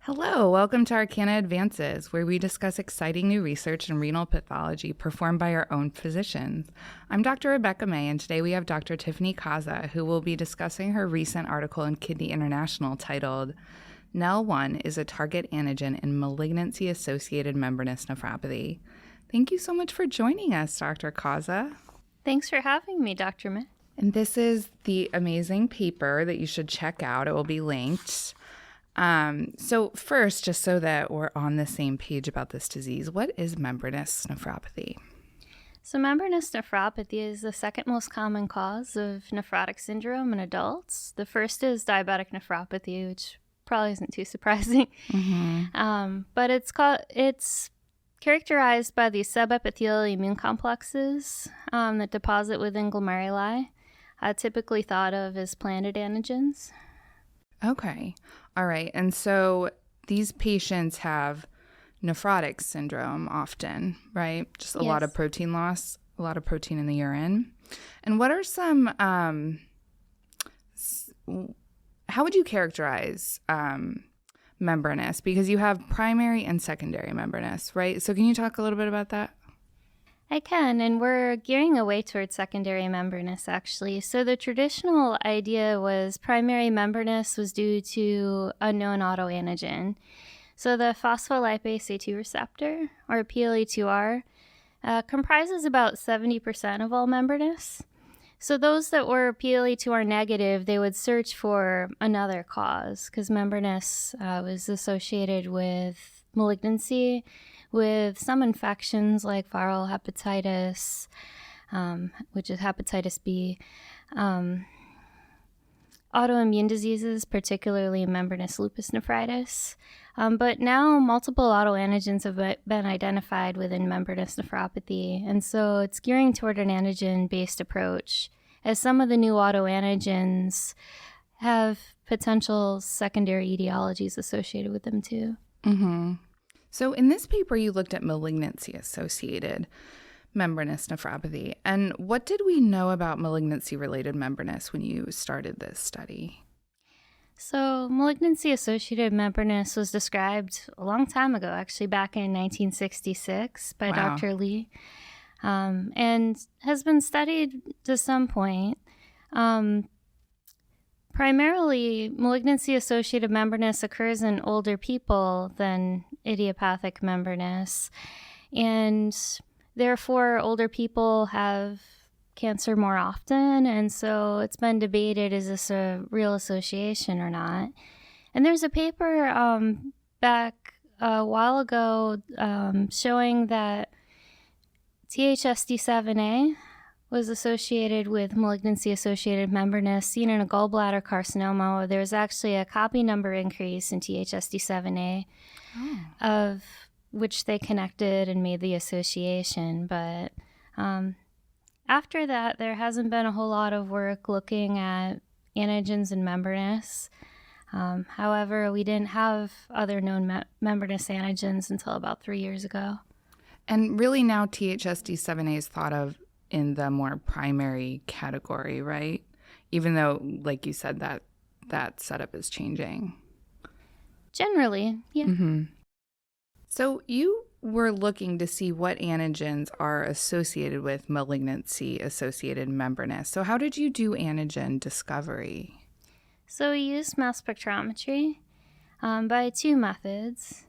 Hello, welcome to Arcana Advances, where we discuss exciting new research in renal pathology performed by our own physicians. I'm Dr. Rebecca May, and today we have Dr. Tiffany Kaza, who will be discussing her recent article in Kidney International titled, NELL1 is a target antigen in malignancy-associated membranous nephropathy. Thank you so much for joining us, Dr. Kaza. Thanks for having me, Dr. May. And this is the amazing paper that you should check out. It will be linked. So first, just so that we're on the same page about this disease, what is membranous nephropathy? So membranous nephropathy is the second most common cause of nephrotic syndrome in adults. The first is diabetic nephropathy, which probably isn't too surprising. But it's characterized by these subepithelial immune complexes that deposit within glomeruli, typically thought of as planted antigens. Okay. All right. And so these patients have nephrotic syndrome often, right? Just a lot of protein loss, a lot of protein in the urine. And what are some, how would you characterize membranous? Because you have primary and secondary membranous, right? So can you talk a little bit about that? I can, and we're gearing away towards secondary membranous, actually. So the traditional idea was primary membranous was due to a known autoantigen. So the phospholipase A2 receptor, or PLA2R, comprises about 70% of all membranous. So those that were PLA2R negative, they would search for another cause, because membranous was associated with malignancy, with some infections like viral hepatitis, which is hepatitis B, autoimmune diseases, particularly membranous lupus nephritis. But now multiple autoantigens have been identified within membranous nephropathy, and so it's gearing toward an antigen-based approach, as some of the new autoantigens have potential secondary etiologies associated with them too. Mm-hmm. So in this paper, you looked at malignancy-associated membranous nephropathy. And what did we know about malignancy-related membranous when you started this study? So malignancy-associated membranous was described a long time ago, actually back in 1966 by Dr. Lee, and has been studied to some point. Primarily, malignancy-associated membranous occurs in older people than idiopathic membranous, and therefore older people have cancer more often, and so it's been debated, is this a real association or not? And there's a paper back a while ago showing that THSD7A was associated with malignancy-associated membranous seen in a gallbladder carcinoma. There was actually a copy number increase in THSD7A, of which they connected and made the association. But after that, there hasn't been a whole lot of work looking at antigens in membranous. However, we didn't have other known membranous antigens until about 3 years ago. And really now THSD7A is thought of in the more primary category, right? Even though, like you said, that setup is changing. Generally, yeah. Mm-hmm. So you were looking to see what antigens are associated with malignancy-associated membranous. So how did you do antigen discovery? So we used mass spectrometry by two methods.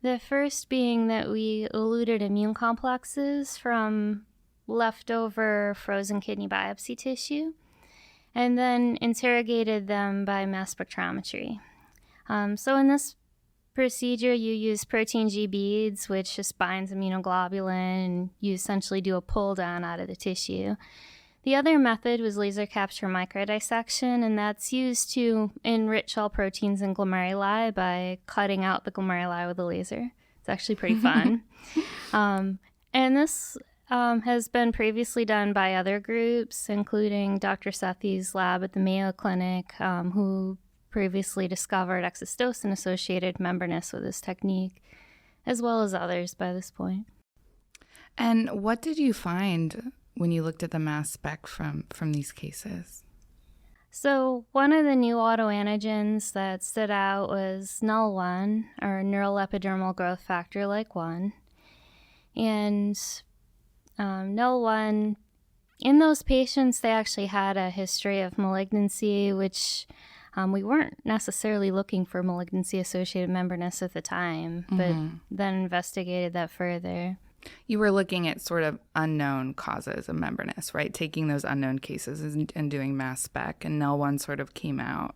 The first being that we eluted immune complexes from leftover frozen kidney biopsy tissue, and then interrogated them by mass spectrometry. So in this procedure, you use protein G beads, which just binds immunoglobulin, and you essentially do a pull down out of the tissue. The other method was laser capture microdissection, and that's used to enrich all proteins in glomeruli by cutting out the glomeruli with a laser. It's actually pretty fun. And this has been previously done by other groups, including Dr. Sethi's lab at the Mayo Clinic, who previously discovered exostocin-associated membranous with this technique, as well as others by this point. And what did you find when you looked at the mass spec from these cases? So one of the new autoantigens that stood out was NELL1, or neural epidermal growth factor like 1. And NELL1, in those patients, they actually had a history of malignancy, which we weren't necessarily looking for malignancy-associated membranous at the time, but then investigated that further. You were looking at sort of unknown causes of membranous, right? Taking those unknown cases and doing mass spec, and NELL1 sort of came out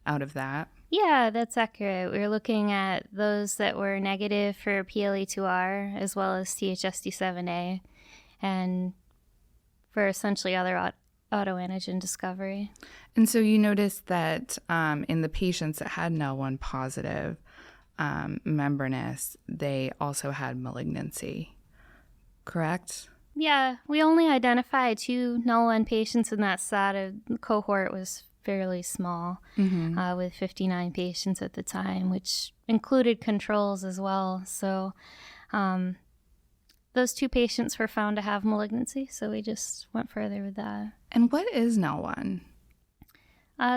of that. Yeah, that's accurate. We were looking at those that were negative for PLA2R as well as THSD7A, and for essentially other autoantigen discovery. And so you noticed that in the patients that had NELL1 positive membranous, they also had malignancy, correct? Yeah, we only identified 2 NELL1 patients in that set. The cohort was fairly small, with 59 patients at the time, which included controls as well. So those 2 patients were found to have malignancy, so we just went further with that. And what is NELL1?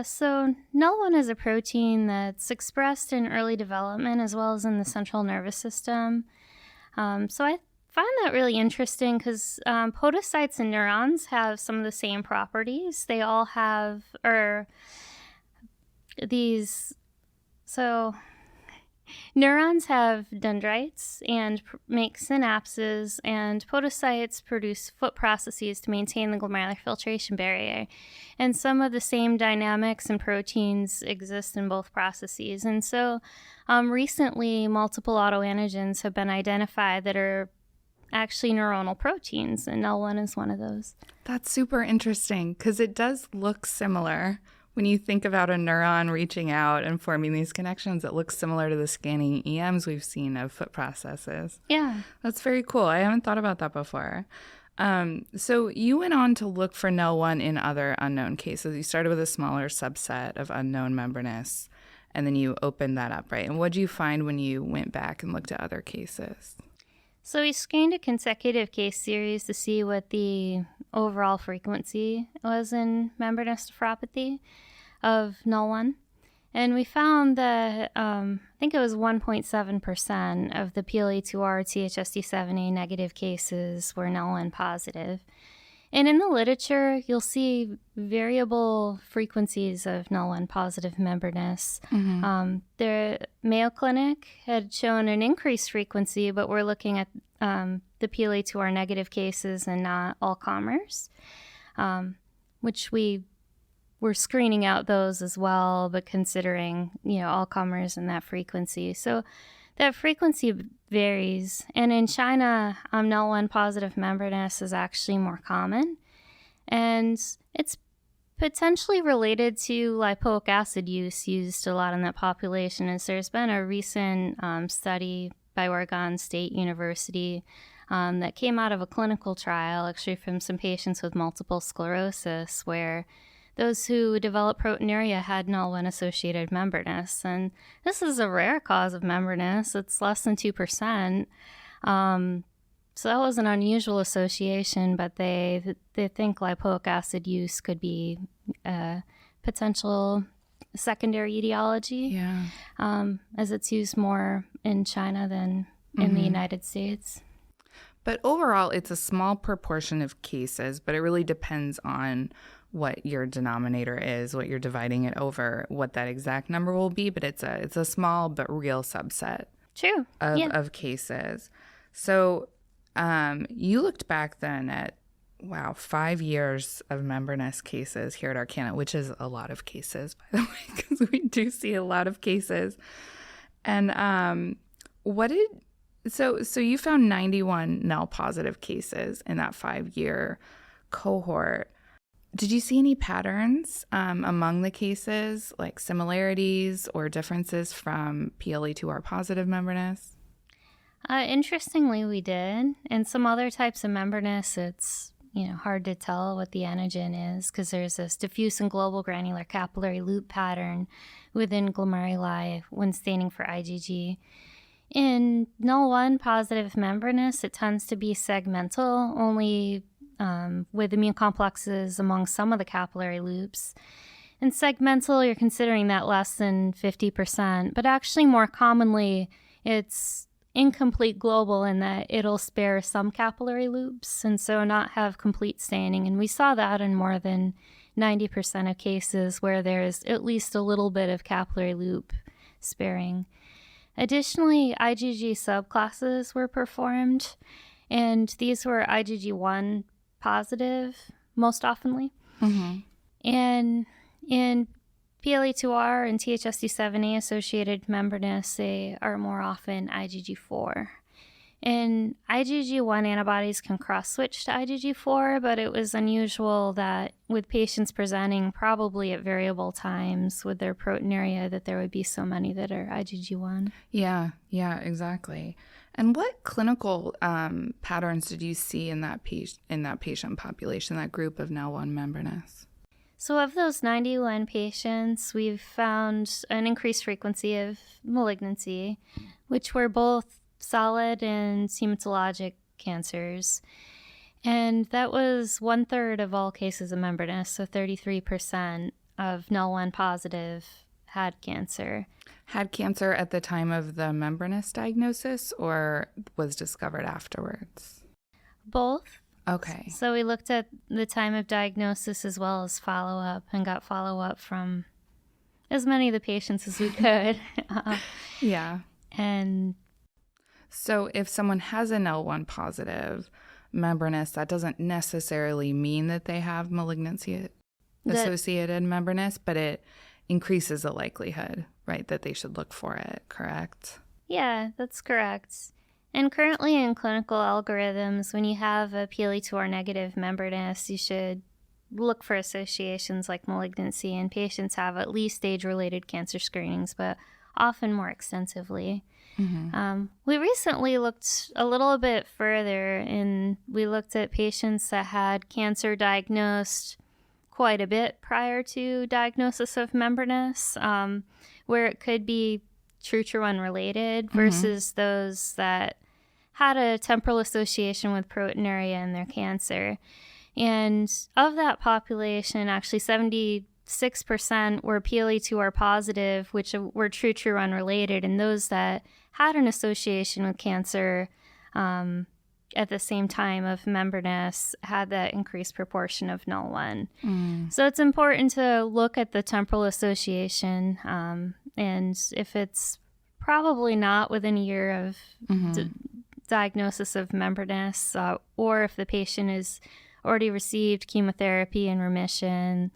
So NELL1 is a protein that's expressed in early development as well as in the central nervous system. So I find that really interesting because podocytes and neurons have some of the same properties. They all have, neurons have dendrites and make synapses, and podocytes produce foot processes to maintain the glomerular filtration barrier. And some of the same dynamics and proteins exist in both processes. And so recently, multiple autoantigens have been identified that are actually neuronal proteins, and NELL1 is one of those. That's super interesting because it does look similar. When you think about a neuron reaching out and forming these connections, it looks similar to the scanning EMs we've seen of foot processes. Yeah. That's very cool. I haven't thought about that before. So you went on to look for NELL1 in other unknown cases. You started with a smaller subset of unknown membranous, and then you opened that up, right? And what did you find when you went back and looked at other cases? So we screened a consecutive case series to see what the overall frequency was in membranous nephropathy of NELL1. And we found that I think it was 1.7% of the PLA2R THSD7A negative cases were NELL1 positive. And in the literature, you'll see variable frequencies of NELL1 positive membranous. The Mayo Clinic had shown an increased frequency, but we're looking at the PLA2R negative cases and not all comers, which we were screening out those as well, but considering, all comers and that frequency. So that frequency varies. And in China, NELL1 positive membranous is actually more common. And it's potentially related to lipoic acid use used a lot in that population. As there's been a recent study by Oregon State University that came out of a clinical trial, actually from some patients with multiple sclerosis, where those who developed proteinuria had NELL1 associated membranous. And this is a rare cause of membranous. It's less than 2%. So that was an unusual association, but they think lipoic acid use could be a potential secondary etiology, as it's used more in China than in the United States. But overall, it's a small proportion of cases, but it really depends on what your denominator is, what you're dividing it over, what that exact number will be. But it's a small but real subset of cases. So you looked back then at, 5 years of membranous cases here at Arcana, which is a lot of cases, by the way, because we do see a lot of cases. And so you found 91 NELL positive cases in that 5-year cohort. Did you see any patterns among the cases, like similarities or differences from PLA2R positive membranous? Interestingly, we did. And some other types of membranous, it's hard to tell what the antigen is because there's this diffuse and global granular capillary loop pattern within glomeruli when staining for IgG. In NELL1 positive membranous, it tends to be segmental, only with immune complexes among some of the capillary loops. In segmental, you're considering that less than 50%, but actually more commonly, it's incomplete global in that it'll spare some capillary loops and so not have complete staining. And we saw that in more than 90% of cases where there's at least a little bit of capillary loop sparing. Additionally, IgG subclasses were performed, and these were IgG1 positive most oftenly. Mm-hmm. And in PLA2R and THSD7A associated membranous, they are more often IgG4. And IgG1 antibodies can cross-switch to IgG4, but it was unusual that with patients presenting probably at variable times with their proteinuria that there would be so many that are IgG1. Yeah, exactly. And what clinical patterns did you see in that patient population, that group of NELL1 membranous? So of those 91 patients, we've found an increased frequency of malignancy, which were both solid and hematologic cancers. And that was 1/3 of all cases of membranous, so 33% of NELL1 positive had cancer. Had cancer at the time of the membranous diagnosis or was discovered afterwards? Both. Okay. So we looked at the time of diagnosis as well as follow-up and got follow-up from as many of the patients as we could. Yeah. And so if someone has a NELL1 positive membranous, that doesn't necessarily mean that they have malignancy-associated membranous, but it increases the likelihood, right, that they should look for it, correct? Yeah, that's correct. And currently in clinical algorithms, when you have a PLA2R negative membranous, you should look for associations like malignancy, and patients have at least age-related cancer screenings, but often more extensively. Mm-hmm. We recently looked a little bit further, and we looked at patients that had cancer diagnosed quite a bit prior to diagnosis of membranous, where it could be true unrelated versus those that had a temporal association with proteinuria in their cancer. And of that population, actually 76% were PLA2R positive, which were true unrelated, and those that had an association with cancer at the same time of membranous had that increased proportion of NELL1. So it's important to look at the temporal association, and if it's probably not within a year of diagnosis of membranous, or if the patient has already received chemotherapy and remission,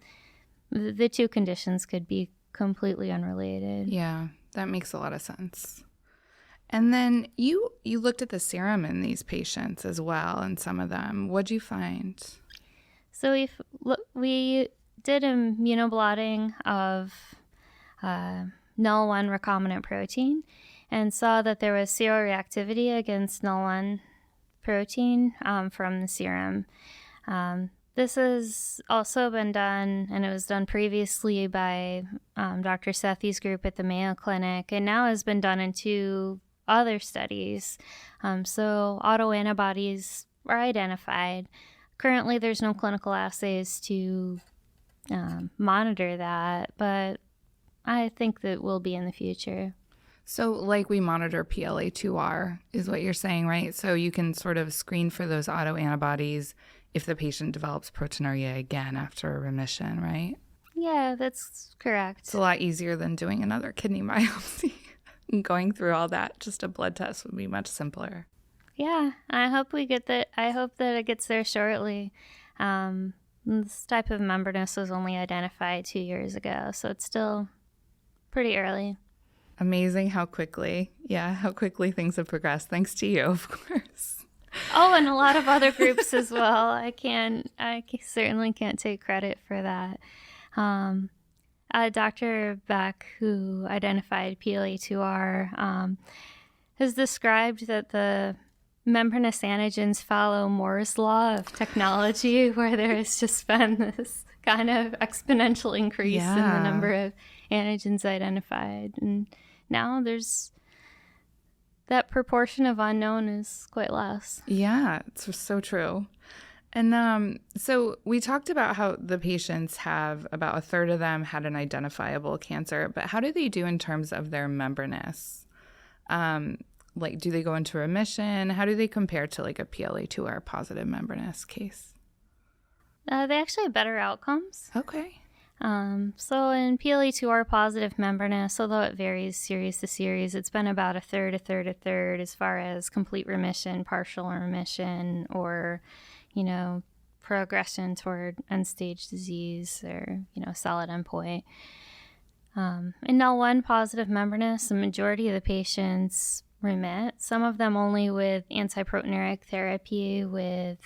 the two conditions could be completely unrelated. Yeah, that makes a lot of sense. And then you looked at the serum in these patients as well, and some of them. What'd you find? So we did immunoblotting of NELL1 recombinant protein and saw that there was seroreactivity against NELL1 protein from the serum. This has also been done, and it was done previously by Dr. Sethi's group at the Mayo Clinic, and now has been done in 2 other studies. So autoantibodies are identified. Currently, there's no clinical assays to monitor that, but I think that will be in the future. So like we monitor PLA2R is what you're saying, right? So you can sort of screen for those autoantibodies if the patient develops proteinuria again after a remission, right? Yeah, that's correct. It's a lot easier than doing another kidney biopsy. Going through all that, just a blood test would be much simpler. Yeah, I hope we get that. I hope that it gets there shortly. This type of membranous was only identified 2 years ago, so it's still pretty early. Amazing how quickly things have progressed, thanks to you, of course. Oh, and a lot of other groups as well. I certainly can't take credit for that. Dr. Beck, who identified PLA2R, has described that the membranous antigens follow Moore's law of technology, where there has just been this kind of exponential increase in the number of antigens identified. And now there's that proportion of unknown is quite less. Yeah, it's so true. And so we talked about how the patients have about a third of them had an identifiable cancer, but how do they do in terms of their membranous? Like, do they go into remission? How do they compare to like a PLA2R positive membranous case? They actually have better outcomes. Okay. So in PLA2R positive membranous, although it varies series to series, it's been about a third as far as complete remission, partial remission, or, progression toward end-stage disease or, solid endpoint. In NELL1 positive membranous, the majority of the patients remit, some of them only with antiproteinuric therapy with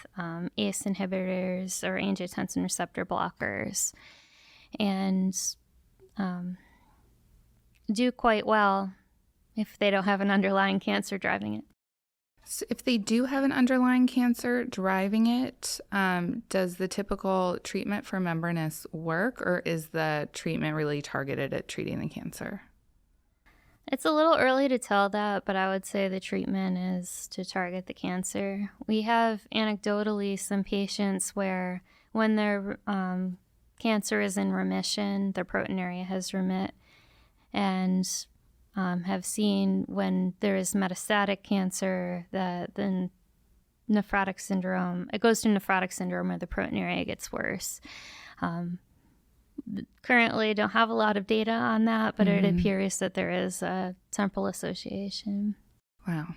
ACE inhibitors or angiotensin receptor blockers, and do quite well if they don't have an underlying cancer driving it. So if they do have an underlying cancer driving it, does the typical treatment for membranous work, or is the treatment really targeted at treating the cancer? It's a little early to tell that, but I would say the treatment is to target the cancer. We have anecdotally some patients where when their cancer is in remission, their proteinuria has remit, and have seen when there is metastatic cancer that the nephrotic syndrome, it goes to nephrotic syndrome where the proteinuria gets worse. Currently don't have a lot of data on that, but it appears that there is a temporal association. Wow.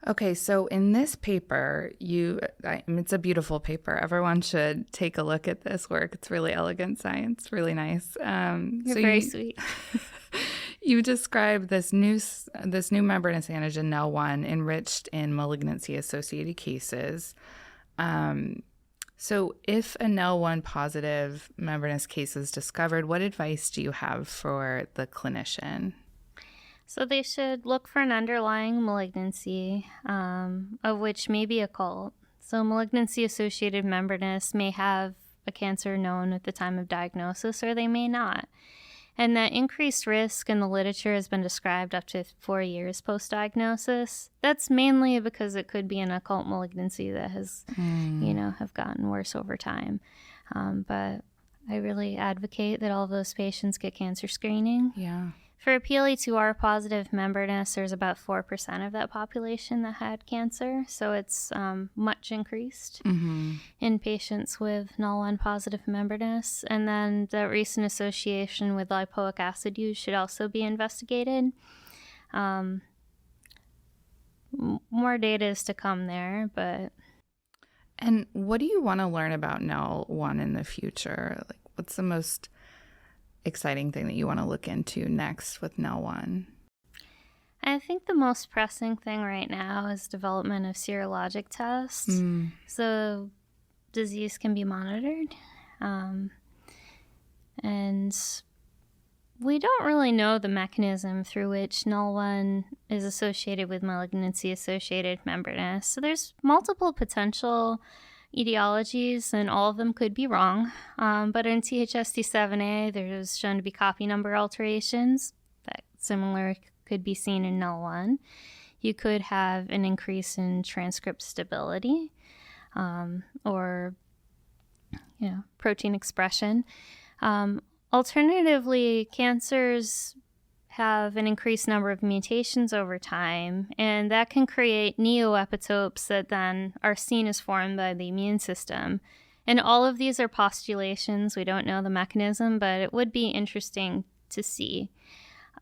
Okay, so in this paper, it's a beautiful paper. Everyone should take a look at this work. It's really elegant science, really nice. You're very sweet. You describe this new membranous antigen NELL1 enriched in malignancy-associated cases. So if a NELL1 positive membranous case is discovered, what advice do you have for the clinician? So they should look for an underlying malignancy, of which may be occult. So malignancy-associated membranous may have a cancer known at the time of diagnosis, or they may not. And that increased risk in the literature has been described up to 4 years post-diagnosis. That's mainly because it could be an occult malignancy that has, have gotten worse over time. But I really advocate that all those patients get cancer screening. Yeah. For PLA2R positive membranous, there's about 4% of that population that had cancer, so it's much increased in patients with NELL1 positive membranous. And then the recent association with lipoic acid use should also be investigated. More data is to come there, but... And what do you want to learn about NELL1 in the future? Like, what's the most exciting thing that you want to look into next with NELL1? I think the most pressing thing right now is development of serologic tests, so disease can be monitored. And we don't really know the mechanism through which NELL1 is associated with malignancy-associated membranous. So there's multiple potential etiologies, and all of them could be wrong. But in THSD7A, there's shown to be copy number alterations that similar could be seen in NELL1. You could have an increase in transcript stability, or protein expression. Alternatively, cancers have an increased number of mutations over time, and that can create neoepitopes that then are seen as formed by the immune system. And all of these are postulations. We don't know the mechanism, but it would be interesting to see.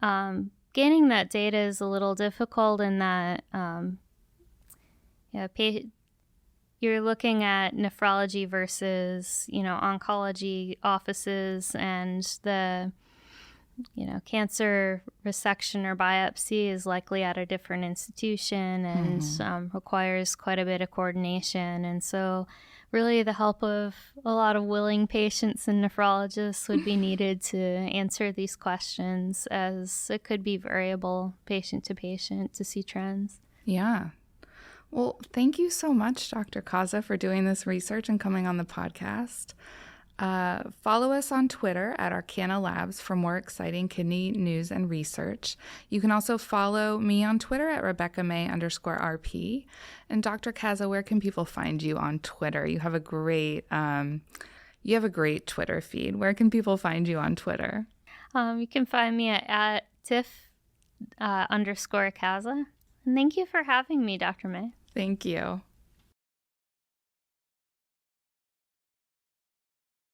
Gaining that data is a little difficult in that you're looking at nephrology versus, oncology offices, and the cancer resection or biopsy is likely at a different institution and requires quite a bit of coordination. And so really the help of a lot of willing patients and nephrologists would be needed to answer these questions, as it could be variable patient to patient to see trends. Yeah. Well, thank you so much, Dr. Kaza, for doing this research and coming on the podcast. Follow us on Twitter at Arcana Labs for more exciting kidney news and research. You can also follow me on Twitter at RebeccaMay_RP. And Dr. Kaza, where can people find you on Twitter? You have a great Twitter feed. Where can people find you on Twitter? You can find me at Tiff_Kaza. And thank you for having me, Dr. May. Thank you.